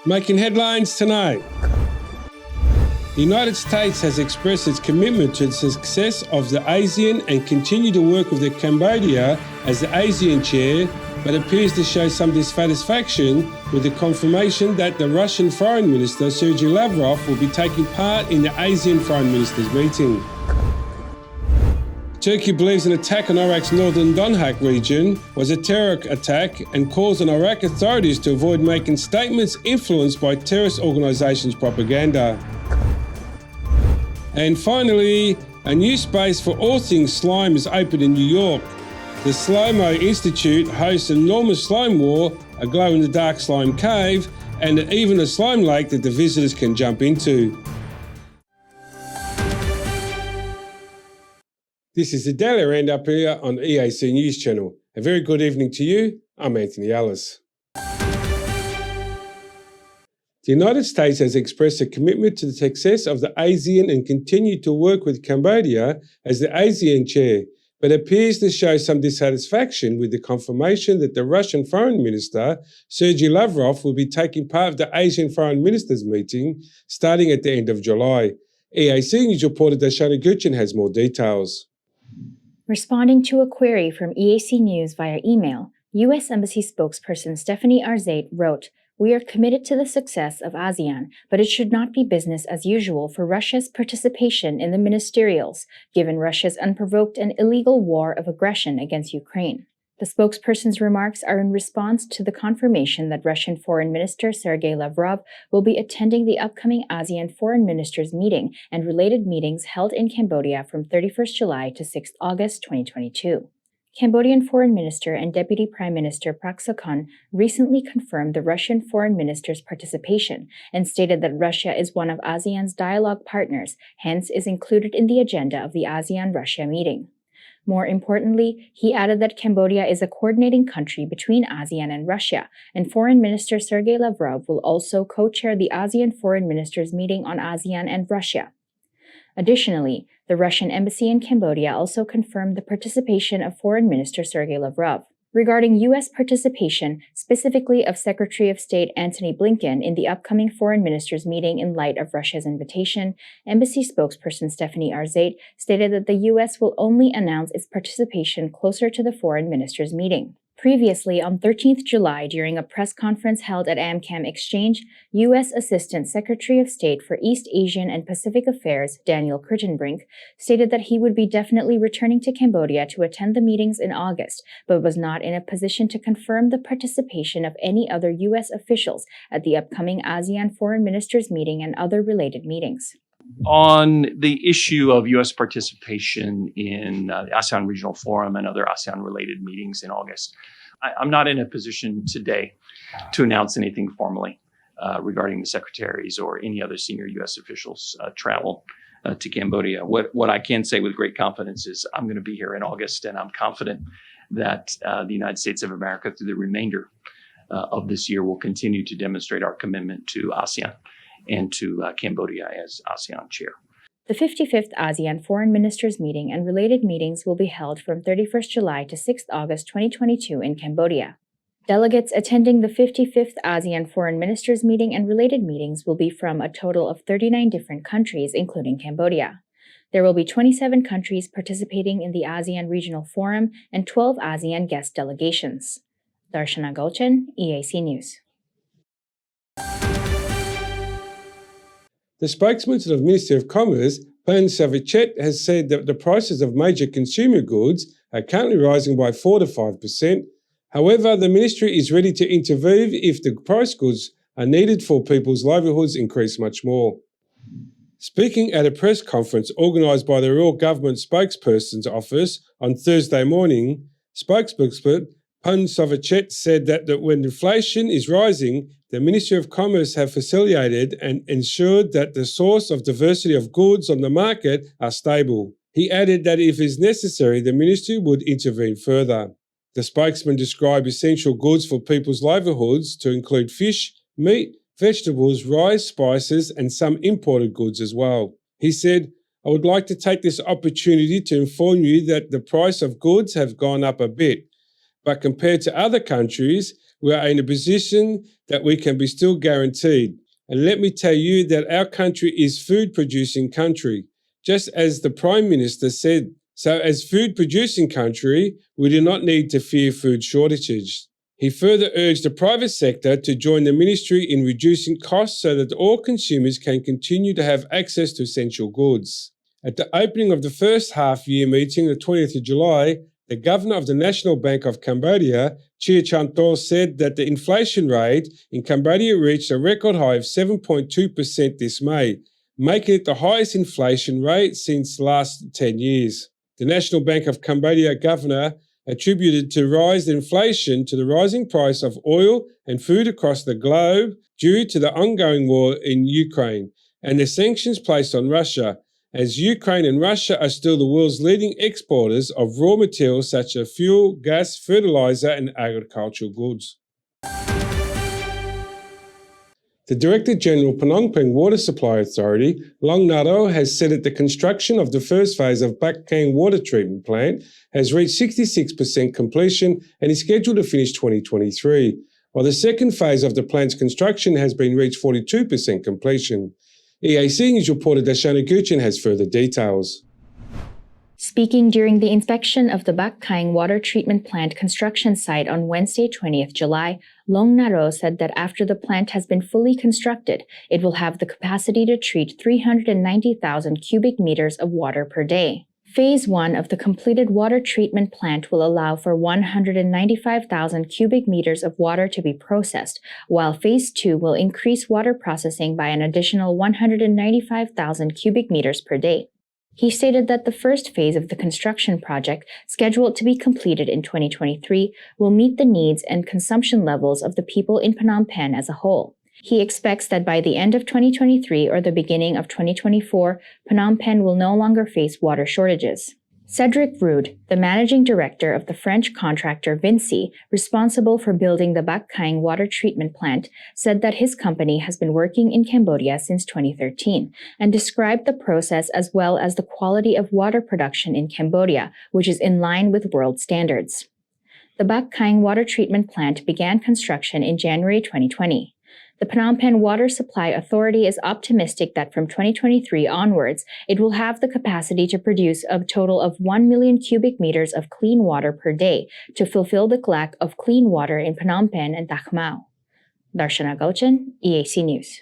Making headlines tonight. The United States has expressed its commitment to the success of the ASEAN and continue to work with Cambodia as the ASEAN chair, but appears to show some dissatisfaction with the confirmation that the Russian Foreign Minister Sergei Lavrov will be taking part in the ASEAN Foreign Ministers meeting. Turkey believes an attack on Iraq's northern Donbas region was a terror attack and calls on Iraq authorities to avoid making statements influenced by terrorist organisations' propaganda. And finally, a new space for all things slime is opened in New York. The Slimo Institute hosts an enormous slime wall, a glow-in-the-dark slime cave, and even a slime lake that the visitors can jump into. This is the Daily Roundup here on EAC News Channel. A very good evening to you. I'm Anthony Ellis. The United States has expressed a commitment to the success of the ASEAN and continued to work with Cambodia as the ASEAN chair, but appears to show some dissatisfaction with the confirmation that the Russian Foreign Minister, Sergei Lavrov, will be taking part of the Asian Foreign Ministers meeting starting at the end of July. EAC News reporter Darshana Guchin has more details. Responding to a query from EAC News via email, U.S. Embassy spokesperson Stephanie Arzate wrote, "We are committed to the success of ASEAN, but it should not be business as usual for Russia's participation in the ministerials, given Russia's unprovoked and illegal war of aggression against Ukraine." The spokesperson's remarks are in response to the confirmation that Russian Foreign Minister Sergei Lavrov will be attending the upcoming ASEAN Foreign Ministers meeting and related meetings held in Cambodia from 31st July to 6th August 2022. Cambodian Foreign Minister and Deputy Prime Minister Prak Sokhonn recently confirmed the Russian Foreign Minister's participation and stated that Russia is one of ASEAN's dialogue partners, hence is included in the agenda of the ASEAN-Russia meeting. More importantly, he added that Cambodia is a coordinating country between ASEAN and Russia, and Foreign Minister Sergei Lavrov will also co-chair the ASEAN Foreign Ministers meeting on ASEAN and Russia. Additionally, the Russian embassy in Cambodia also confirmed the participation of Foreign Minister Sergei Lavrov. Regarding U.S. participation, specifically of Secretary of State Antony Blinken in the upcoming Foreign Ministers meeting in light of Russia's invitation, embassy spokesperson Stephanie Arzate stated that the U.S. will only announce its participation closer to the Foreign Ministers meeting. Previously, on 13th July, during a press conference held at AmCham Exchange, U.S. Assistant Secretary of State for East Asian and Pacific Affairs, Daniel Kritenbrink, stated that he would be definitely returning to Cambodia to attend the meetings in August, but was not in a position to confirm the participation of any other U.S. officials at the upcoming ASEAN Foreign Ministers meeting and other related meetings. On the issue of U.S. participation in the ASEAN Regional Forum and other ASEAN-related meetings in August, I'm not in a position today to announce anything formally regarding the secretaries or any other senior U.S. officials' travel to Cambodia. What I can say with great confidence is I'm going to be here in August, and I'm confident that the United States of America, through the remainder of this year, will continue to demonstrate our commitment to ASEAN and to Cambodia as ASEAN chair. The 55th ASEAN Foreign Ministers meeting and related meetings will be held from 31st July to 6th August 2022 in Cambodia. Delegates attending the 55th ASEAN Foreign Ministers meeting and related meetings will be from a total of 39 different countries, including Cambodia. There will be 27 countries participating in the ASEAN Regional Forum and 12 ASEAN guest delegations. Darshana Guchin, EAC News. The spokesman of the Ministry of Commerce, Pan Savichet, has said that the prices of major consumer goods are currently rising by 4 to 5%. However, the ministry is ready to intervene if the price goods are needed for people's livelihoods increase much more. Speaking at a press conference organised by the Royal Government Spokesperson's Office on Thursday morning, spokesperson Pan Savichet said that when inflation is rising, the Ministry of Commerce have facilitated and ensured that the source of diversity of goods on the market are stable. He added that if it is necessary, the ministry would intervene further. The spokesman described essential goods for people's livelihoods to include fish, meat, vegetables, rice, spices, and some imported goods as well. He said, "I would like to take this opportunity to inform you that the price of goods have gone up a bit, but compared to other countries, we are in a position that we can be still guaranteed. And let me tell you that our country is food-producing country, just as the Prime Minister said. So as food-producing country, we do not need to fear food shortages. He further urged the private sector to join the ministry in reducing costs so that all consumers can continue to have access to essential goods. At the opening of the first half-year meeting, the 20th of July, the Governor of the National Bank of Cambodia, Chia Chantor, said that the inflation rate in Cambodia reached a record high of 7.2% this May, making it the highest inflation rate since last 10 years. The National Bank of Cambodia Governor attributed to rise in inflation to the rising price of oil and food across the globe due to the ongoing war in Ukraine and the sanctions placed on Russia, as Ukraine and Russia are still the world's leading exporters of raw materials such as fuel, gas, fertilizer, and agricultural goods. The Director General Phnom Penh Water Supply Authority, Long Naro, has said that the construction of the first phase of Bak Kang Water Treatment Plant has reached 66% completion and is scheduled to finish 2023, while the second phase of the plant's construction has been reached 42% completion. EAC News reporter Dashana Guchin has further details. Speaking during the inspection of the Bak Kang Water Treatment Plant construction site on Wednesday, 20th July, Long Naro said that after the plant has been fully constructed, it will have the capacity to treat 390,000 cubic meters of water per day. Phase 1 of the completed water treatment plant will allow for 195,000 cubic meters of water to be processed, while Phase 2 will increase water processing by an additional 195,000 cubic meters per day. He stated that the first phase of the construction project, scheduled to be completed in 2023, will meet the needs and consumption levels of the people in Phnom Penh as a whole. He expects that by the end of 2023 or the beginning of 2024, Phnom Penh will no longer face water shortages. Cedric Rood, the managing director of the French contractor Vinci, responsible for building the Bak Kang water treatment plant, said that his company has been working in Cambodia since 2013 and described the process as well as the quality of water production in Cambodia, which is in line with world standards. The Bak Kang water treatment plant began construction in January 2020. The Phnom Penh Water Supply Authority is optimistic that from 2023 onwards, it will have the capacity to produce a total of 1 million cubic meters of clean water per day to fulfill the lack of clean water in Phnom Penh and Tak Mau. Darshana Gauchan, EAC News.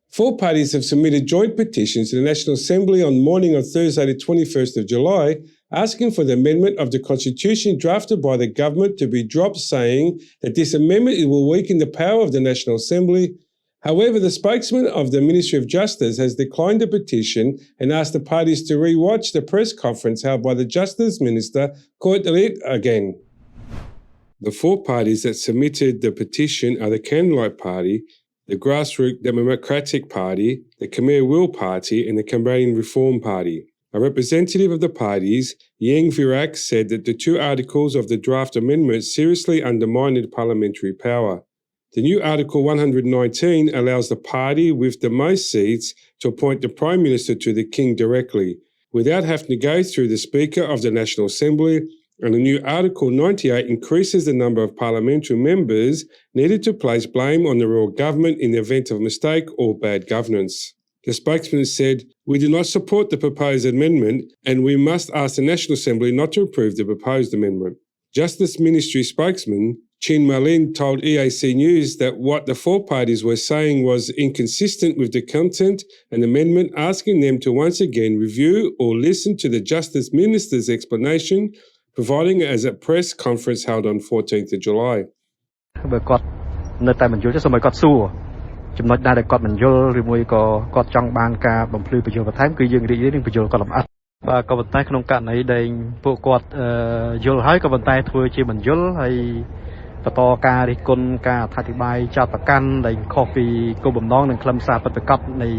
Four parties have submitted joint petitions to the National Assembly on the morning of Thursday, the 21st of July, asking for the amendment of the Constitution drafted by the government to be dropped, saying that this amendment will weaken the power of the National Assembly. However, the spokesman of the Ministry of Justice has declined the petition and asked the parties to re-watch the press conference held by the Justice Minister, Coit Rit again. The four parties that submitted the petition are the Candlelight Party, the Grassroots Democratic Party, the Khmer Will Party, and the Cambodian Reform Party. A representative of the parties, Yang Virak, said that the two articles of the draft amendment seriously undermined parliamentary power. The new Article 119 allows the party with the most seats to appoint the Prime Minister to the King directly, without having to go through the Speaker of the National Assembly, and the new Article 98 increases the number of parliamentary members needed to place blame on the royal government in the event of mistake or bad governance. The spokesman said, "We do not support the proposed amendment and we must ask the National Assembly not to approve the proposed amendment." Justice Ministry spokesman Chin Malin told EAC News that what the four parties were saying was inconsistent with the content and amendment, asking them to once again review or listen to the Justice Minister's explanation, providing it as a press conference held on 14th of July. ចំណុចដែលគាត់មិនយល់ឬមួយក៏គាត់ចង់បានការបំភ្លឺបញ្យល់បន្ថែមគឺយើងរីករាយនឹងបញ្យល់គាត់លម្អិតបាទក៏ប៉ុន្តែក្នុងករណីដែលពួកគាត់យល់ហើយក៏ប៉ុន្តែធ្វើជាបញ្យល់ហើយបន្តការរិះគន់ការអធិប្បាយចោទប្រកាន់ដែលខុសពីគោលបំណងនិងខ្លឹមសារពិតប្រាកដនៃ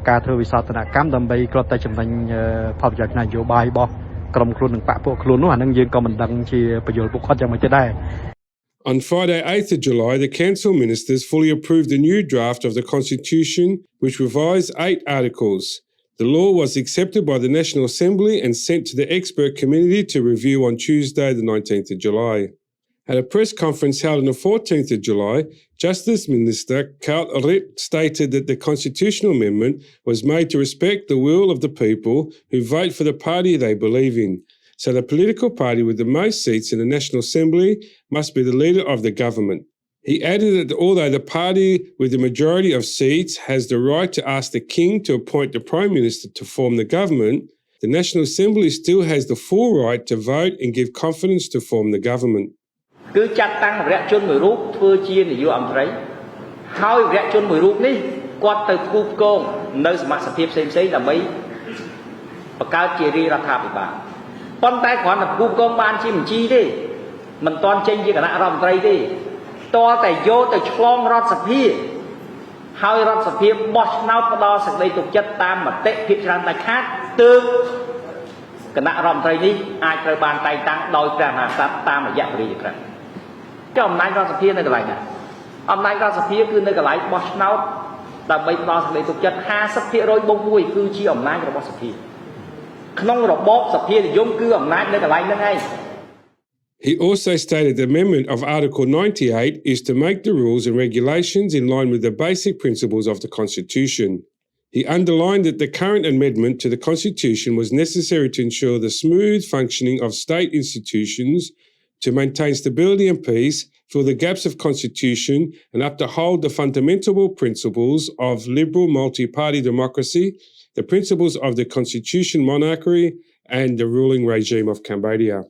ការធ្វើវិសោធនកម្មដើម្បីគ្រាន់តែចំណេញផលប្រយោជន៍នយោបាយរបស់ក្រុមខ្លួននិងបកពួកខ្លួននោះអានឹងយើងក៏មិនដឹងជាបញ្យល់ពួកគាត់យ៉ាងម៉េចទេដែរ On Friday, 8th of July, the Council Ministers fully approved the new draft of the Constitution, which revised 8 articles. The law was accepted by the National Assembly and sent to the expert committee to review on Tuesday, the 19th of July. At a press conference held on the 14th of July, Justice Minister Karl Ritt stated that the constitutional amendment was made to respect the will of the people who vote for the party they believe in. So the political party with the most seats in the National Assembly must be the leader of the government. He added that although the party with the majority of seats has the right to ask the King to appoint the Prime Minister to form the government, the National Assembly still has the full right to vote and give confidence to form the government. គឺចាត់តាំងវរៈជនមួយរូបធ្វើជានាយករដ្ឋមន្ត្រីហើយវរៈជនមួយរូបនេះគាត់ទៅផ្គូផ្គងនៅសមាជិកសភាផ្សេងៗដើម្បីបង្កើតជារាជរដ្ឋាភិបាលប៉ុន្តែគ្រាន់តែផ្គូផ្គងបានជាបញ្ជីទេមិនទាន់ចេញជាគណៈរដ្ឋមន្ត្រីទេតើតែយកទៅឆ្លងរដ្ឋសភាហើយរដ្ឋសភាបោះឆ្នោតផ្ដល់សេចក្តីទុកចិត្តតាមមតិភាគច្រើនដាច់ខាតទើបគណៈរដ្ឋមន្ត្រីនេះអាចត្រូវបានតែងតាំងដោយព្រះមហាក្សត្រតាមរយៈព្រះរាជក្រឹត្យ ចុះអំណាចរដ្ឋសភានៅកន្លែងណាអំណាចរដ្ឋសភាគឺនៅកន្លែងបោះឆ្នោតដើម្បីផ្ដល់សេចក្តីទុកចិត្ត 50% បូក1គឺជាអំណាចរបស់សភាក្នុងរបបសភានិយមគឺអំណាចនៅកន្លែងហ្នឹងឯង He also stated the amendment of Article 98 is to make the rules and regulations in line with the basic principles of the Constitution. He underlined that the current amendment to the Constitution was necessary to ensure the smooth functioning of state institutions, to maintain stability and peace, fill the gaps of constitution, and uphold the fundamental principles of liberal multi-party democracy, the principles of the constitution monarchy, and the ruling regime of Cambodia.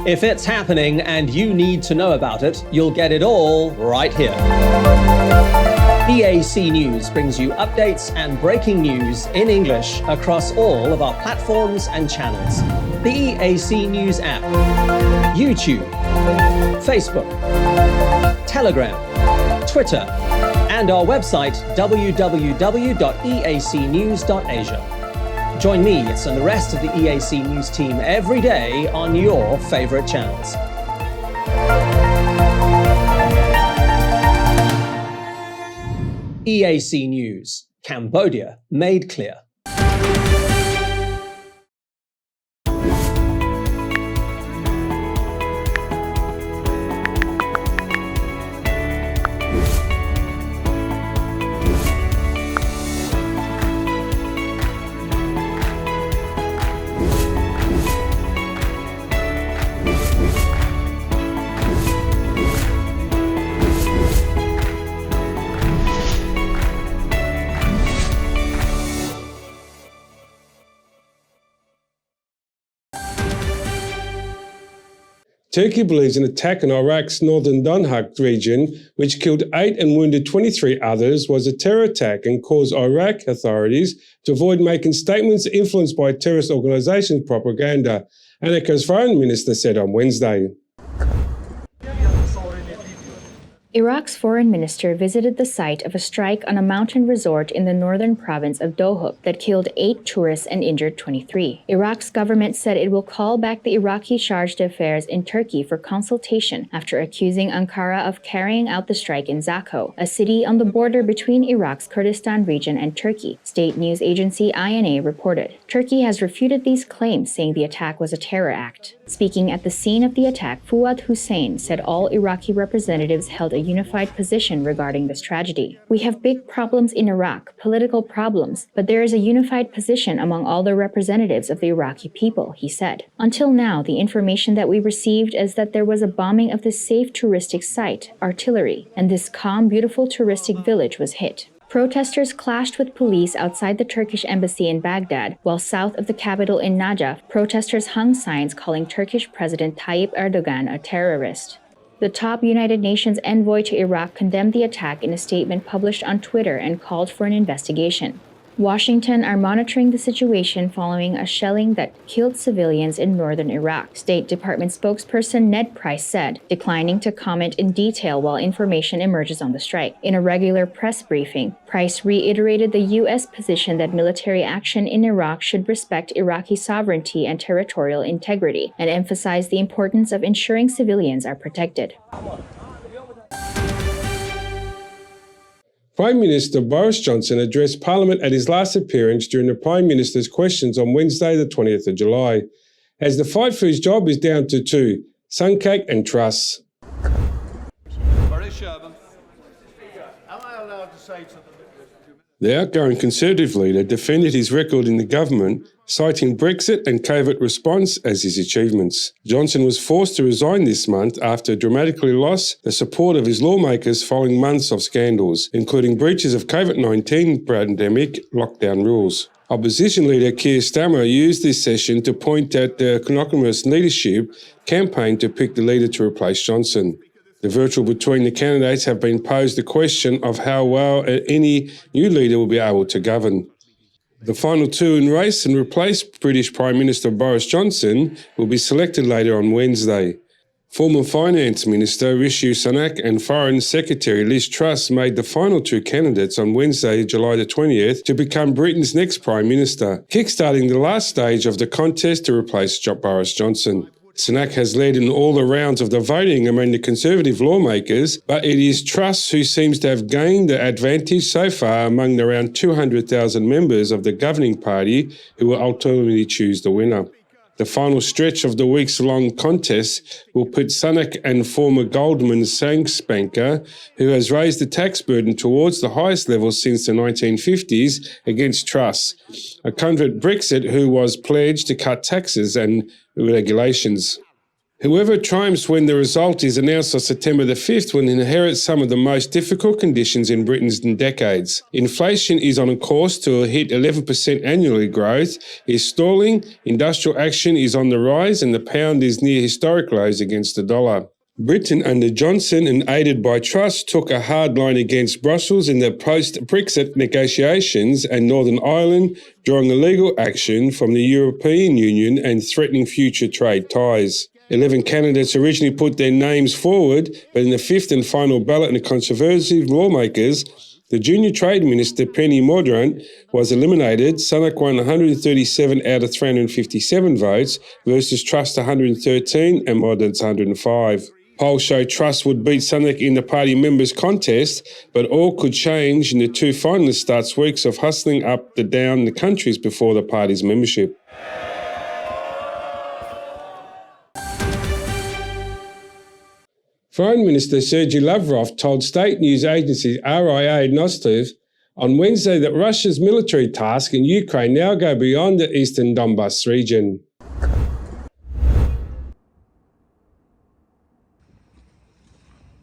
If it's happening and you need to know about it, you'll get it all right here. EAC News brings you updates and breaking news in English across all of our platforms and channels. The EAC News app, YouTube, Facebook, Telegram, Twitter, and our website www.eacnews.asia. Join me and the rest of the EAC News team every day on your favorite channels. EAC News, Cambodia made clear. Turkey believes an attack in Iraq's northern Donetsk region, which killed 8 and wounded 23 others, was a terror attack and caused Iraq authorities to avoid making statements influenced by terrorist organizations' propaganda, Annika's foreign minister said on Wednesday. Iraq's foreign minister visited the site of a strike on a mountain resort in the northern province of Dohuk that killed 8 tourists and injured 23. Iraq's government said it will call back the Iraqi charge d'affaires in Turkey for consultation after accusing Ankara of carrying out the strike in Zakho, a city on the border between Iraq's Kurdistan region and Turkey, state news agency INA reported. Turkey has refuted these claims, saying the attack was a terror act. Speaking at the scene of the attack, Fuad Hussein said all Iraqi representatives held a unified position regarding this tragedy. "We have big problems in Iraq, political problems, but there is a unified position among all the representatives of the Iraqi people," he said. "Until now, the information that we received is that there was a bombing of this safe touristic site, artillery, and this calm, beautiful touristic village was hit." Protesters clashed with police outside the Turkish embassy in Baghdad, while south of the capital in Najaf, protesters hung signs calling Turkish President Tayyip Erdogan a terrorist. The top United Nations envoy to Iraq condemned the attack in a statement published on Twitter and called for an investigation. Washington are monitoring the situation following a shelling that killed civilians in northern Iraq, State Department spokesperson Ned Price said, declining to comment in detail while information emerges on the strike. In a regular press briefing, Price reiterated the U.S. position that military action in Iraq should respect Iraqi sovereignty and territorial integrity, and emphasized the importance of ensuring civilians are protected. Prime Minister Boris Johnson addressed Parliament at his last appearance during the Prime Minister's questions on Wednesday, the 20th of July, as the fight for his job is down to 2, Sunkak and Truss. The outgoing Conservative leader defended his record in the government, citing Brexit and covert response as his achievements. Johnson was forced to resign this month after dramatically lost the support of his lawmakers following months of scandals, including breaches of COVID-19 pandemic lockdown rules. Opposition leader Keir Starmer used this session to point at the economist leadership campaign to pick the leader to replace Johnson. The virtual between the candidates have been posed the question of how well any new leader will be able to govern. The final 2 in race and replace British Prime Minister Boris Johnson will be selected later on Wednesday. Former Finance Minister Rishi Sunak and Foreign Secretary Liz Truss made the final 2 candidates on Wednesday, July the 20th, to become Britain's next Prime Minister, kickstarting the last stage of the contest to replace Boris Johnson. Sunak has led in all the rounds of the voting among the Conservative lawmakers, but it is Truss who seems to have gained the advantage so far among the around 200,000 members of the governing party who will ultimately choose the winner. The final stretch of the weeks-long contest will put Sunak and former Goldman Sachs banker, who has raised the tax burden towards the highest level since the 1950s, against Truss, a convert Brexit who was pledged to cut taxes and regulations. Whoever triumphs when the result is announced on September the 5th will inherit some of the most difficult conditions in Britain in decades. Inflation is on a course to hit 11% annually, growth is stalling, industrial action is on the rise, and the pound is near historic lows against the dollar. Britain under Johnson and aided by Truss took a hard line against Brussels in the post-Brexit negotiations and Northern Ireland, drawing illegal action from the European Union and threatening future trade ties. 11 candidates originally put their names forward, but in the 5th and final ballot in the Conservative lawmakers, the junior trade minister Penny Mordaunt was eliminated. Sunak won 137 out of 357 votes versus Truss 113 and Mordaunt's 105. Polls show Truss would beat Sunak in the party members' contest, but all could change in the 2 finalists starts weeks of hustling up and down the countries before the party's membership. Foreign Minister Sergei Lavrov told state news agency RIA Novosti on Wednesday that Russia's military tasks in Ukraine now go beyond the eastern Donbas region.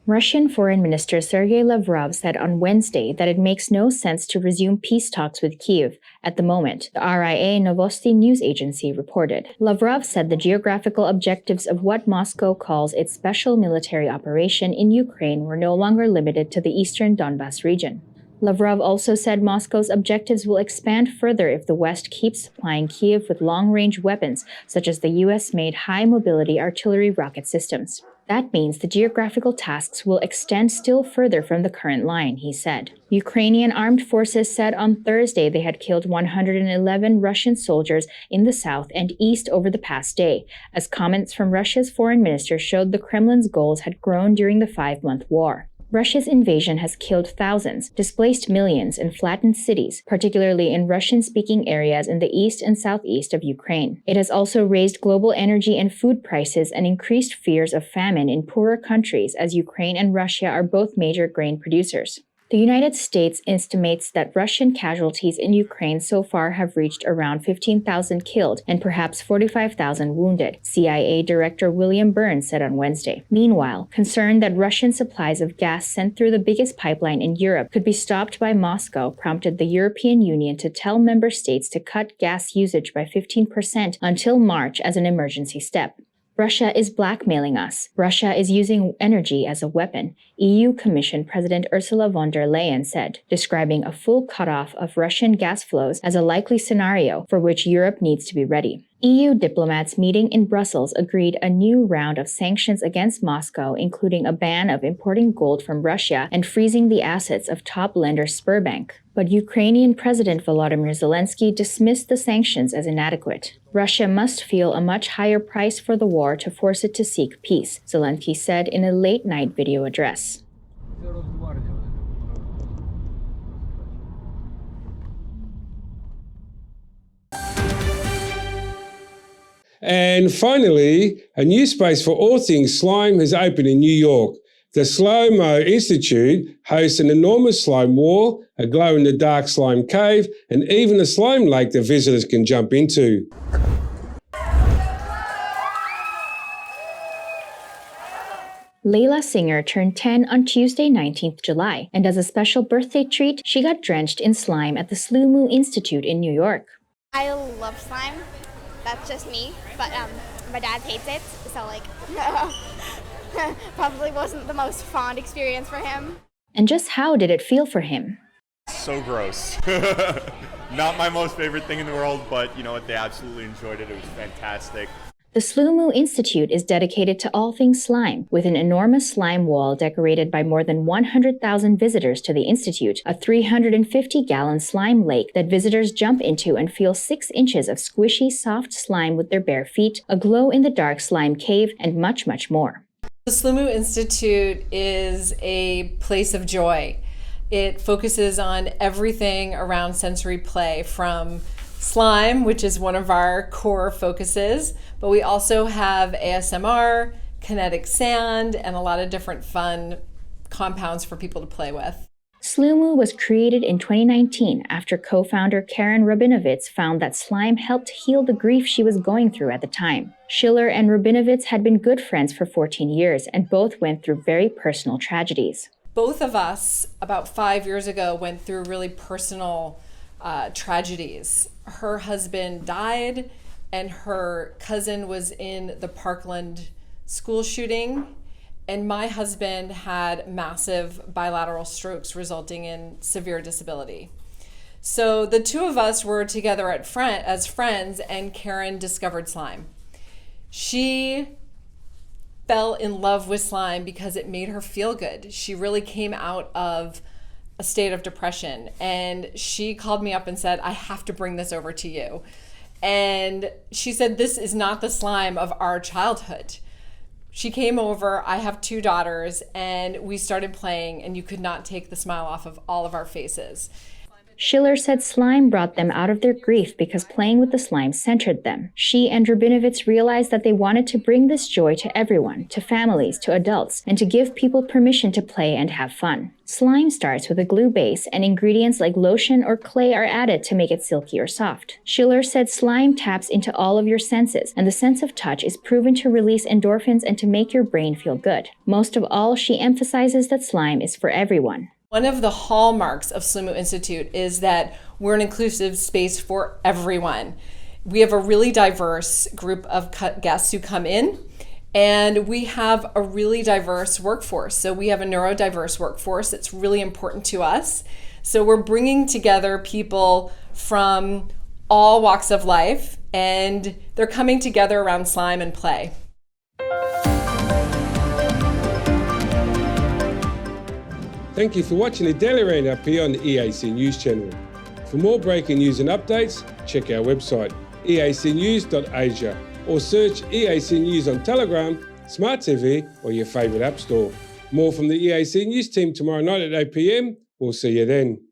Russian Foreign Minister Sergei Lavrov said on Wednesday that it makes no sense to resume peace talks with Kyiv at the moment, the RIA Novosti news agency reported. Lavrov said the geographical objectives of what Moscow calls its special military operation in Ukraine were no longer limited to the eastern Donbas region. Lavrov also said Moscow's objectives will expand further if the West keeps supplying Kyiv with long-range weapons, such as the US-made high-mobility artillery rocket systems. That means the geographical tasks will extend still further from the current line, he said. Ukrainian armed forces said on Thursday they had killed 111 Russian soldiers in the south and east over the past day, as comments from Russia's foreign minister showed the Kremlin's goals had grown during the 5-month war. Russia's invasion has killed thousands, displaced millions, and flattened cities, particularly in Russian-speaking areas in the east and southeast of Ukraine. It has also raised global energy and food prices and increased fears of famine in poorer countries, as Ukraine and Russia are both major grain producers. The United States estimates that Russian casualties in Ukraine so far have reached around 15,000 killed and perhaps 45,000 wounded, CIA Director William Burns said on Wednesday. Meanwhile, concern that Russian supplies of gas sent through the biggest pipeline in Europe could be stopped by Moscow prompted the European Union to tell member states to cut gas usage by 15% until March as an emergency step. Russia is blackmailing us. Russia is using energy as a weapon, EU Commission President Ursula von der Leyen said, describing a full cutoff of Russian gas flows as a likely scenario for which Europe needs to be ready. EU diplomats meeting in Brussels agreed a new round of sanctions against Moscow, including a ban of importing gold from Russia and freezing the assets of top lender Sberbank. But Ukrainian President Volodymyr Zelensky dismissed the sanctions as inadequate. Russia must feel a much higher price for the war to force it to seek peace, Zelensky said in a late-night video address. And finally, a new space for all things slime has opened in New York. The Slow-Mo Institute hosts an enormous slime wall, a glow-in-the-dark slime cave, and even a slime lake that visitors can jump into. Layla Singer turned 10 on Tuesday, 19th July, and as a special birthday treat, she got drenched in slime at the Slow-Mo Institute in New York. I love slime. That's just me, but my dad hates it, so probably wasn't the most fond experience for him. And just how did it feel for him? So gross. Not my most favorite thing in the world, but you know what, they absolutely enjoyed it. It was fantastic. The Slow-Mo Institute is dedicated to all things slime, with an enormous slime wall decorated by more than 100,000 visitors to the Institute, a 350-gallon slime lake that visitors jump into and feel 6 inches of squishy, soft slime with their bare feet, a glow-in-the-dark slime cave, and much, much more. The Slow-Mo Institute is a place of joy. It focuses on everything around sensory play, from slime, which is one of our core focuses, but we also have ASMR, kinetic sand, and a lot of different fun compounds for people to play with. Slow-Mo was created in 2019 after co-founder Karen Rabinovitz found that slime helped heal the grief she was going through at the time. Schiller and Rabinovitz had been good friends for 14 years, and both went through very personal tragedies. Both of us, about 5 years ago, went through really personal tragedies. Her husband died, and her cousin was in the Parkland school shooting, and my husband had massive bilateral strokes resulting in severe disability. So the two of us were together as friends, and Karen discovered slime. She fell in love with slime because it made her feel good. She really came out of a state of depression, and she called me up and said, I have to bring this over to you. And she said, this is not the slime of our childhood. She came over, I have 2 daughters, and we started playing, and you could not take the smile off of all of our faces. Schiller said slime brought them out of their grief because playing with the slime centered them. She and Rabinovitz realized that they wanted to bring this joy to everyone, to families, to adults, and to give people permission to play and have fun. Slime starts with a glue base, and ingredients like lotion or clay are added to make it silky or soft. Schiller said slime taps into all of your senses, and the sense of touch is proven to release endorphins and to make your brain feel good. Most of all, she emphasizes that slime is for everyone. One of the hallmarks of Slow-Mo Institute is that we're an inclusive space for everyone. We have a really diverse group of guests who come in, and we have a really diverse workforce. So we have a neurodiverse workforce that's really important to us. So we're bringing together people from all walks of life, and they're coming together around slime and play. Thank you for watching the Daily Roundup here on the EAC News Channel. For more breaking news and updates, check our website eacnews.asia or search EAC News on Telegram, Smart TV or your favourite app store. More from the EAC News team tomorrow night at 8 p.m. We'll see you then.